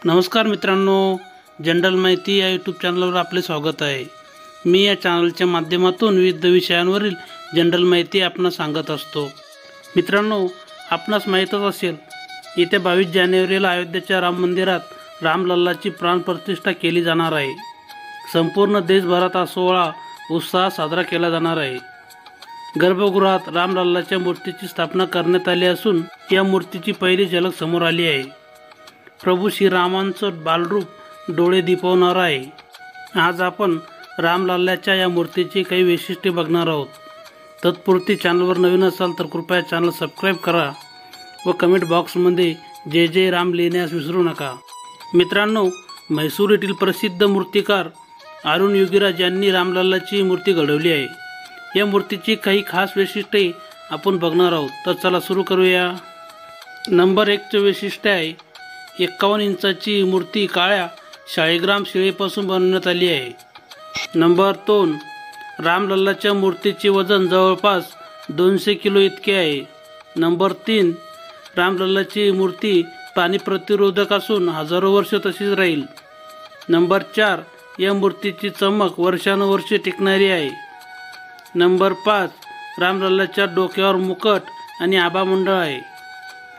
नमस्कार मित्रांनो, जनरल माहिती या यूट्यूब चॅनलवर आपले स्वागत आहे। मी या चॅनलच्या माध्यमातून विविध विषयांवरील जनरल माहिती आपणास सांगत असतो। मित्रांनो, आपणास माहीतच असेल, येत्या 22 जानेवारीला अयोध्येच्या राम मंदिरात रामलल्लाची प्राणप्रतिष्ठा केली जाणार आहे। संपूर्ण देशभरात हा सोहळा उत्साहात साजरा केला जाणार आहे। गर्भगृहात रामलल्लाच्या मूर्तीची स्थापना करण्यात आली असून या मूर्तीची पहिली झलक समोर आली आहे। प्रभू श्रीरामांचं बालरूप डोळे दिपवणार आहे। आज आपण रामलल्लाच्या या मूर्तीची काही वैशिष्ट्ये बघणार आहोत। तत्पूर्वी चॅनलवर नवीन असाल तर कृपया चॅनल सबस्क्राईब करा व कमेंट बॉक्समध्ये जय जय राम लिहिण्यास विसरू नका। मित्रांनो, म्हैसूर येथील प्रसिद्ध मूर्तिकार अरुण योगीराज यांनी रामलल्लाची मूर्ती घडवली आहे। या मूर्तीची काही खास वैशिष्ट्ये आपण बघणार आहोत, तर चला सुरू करूया। नंबर 1 चे वैशिष्ट्य आहे 51 इंचाची मूर्ती काळ्या शाळीग्राम शिळेपासून बनवण्यात आली आहे। नंबर 2, रामलल्लाच्या मूर्तीचे वजन जवळपास 200 किलो इतके आहे। नंबर 3, रामलल्लाची मूर्ती पाणी प्रतिरोधक असून हजारो वर्ष तशीच राहील। नंबर 4, या मूर्तीची चमक वर्षानुवर्षे टिकणारी आहे। नंबर 5, रामलल्लाच्या डोक्यावर मुकुट आणि आभामंडळ आहे।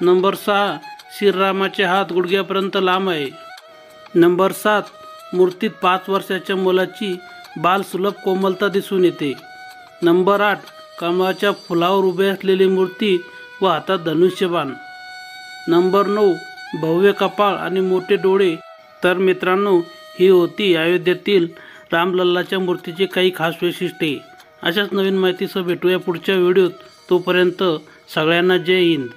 नंबर 6, श्रीरामाचे हात गुडघ्यापर्यंत लांब आहे। नंबर 7, मूर्तीत 5 वर्षाच्या मुलाची बालसुलभ कोमलता दिसून येते। नंबर 8, कमळाच्या फुलावर उभे असलेली मूर्ती व हातात धनुष्यबाण। नंबर 9, भव्य कपाळ आणि मोठे डोळे। तर मित्रांनो, ही होती अयोध्येतील रामलल्लाच्या मूर्तीची काही खास वैशिष्ट्ये। अशाच नवीन माहितीसह भेटूया पुढच्या व्हिडिओत। तोपर्यंत सगळ्यांना जय हिंद।